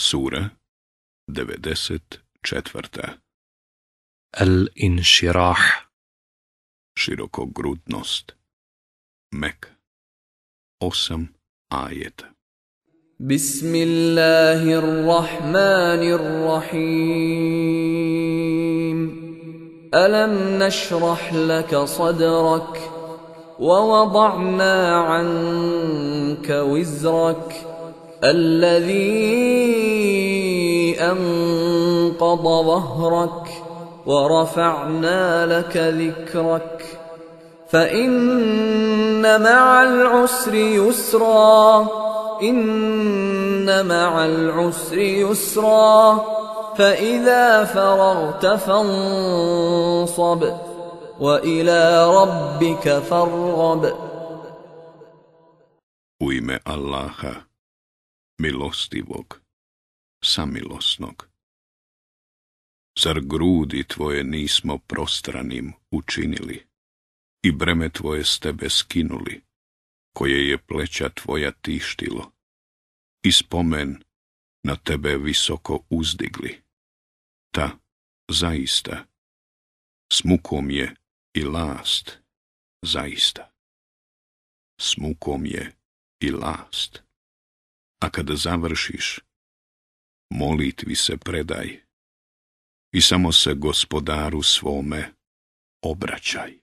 Sura 94. Al-Inširah. Širokogrudnost. Mekka. 8 ajeta. Bismillahi rrahmani rrahim. Alam našrah laka sadrak, wa wada'na anka wizrak, الذي أنقض ظهرك ورفعنا لك ذكرك فإن مع العسر يسرا إن مع العسر يسرا فإذا فرغت فانصب وإلى ربك فارغب. U ime Allaha, Milostivog, Samilosnog. Zar grudi tvoje nismo prostranim učinili i breme tvoje s tebe skinuli, koje je pleća tvoja tištilo, i spomen na tebe visoko uzdigli. Ta, zaista, s mukom je i last, zaista. S mukom je i last. A kada završiš, molitvi se predaj i samo se Gospodaru svome obraćaj.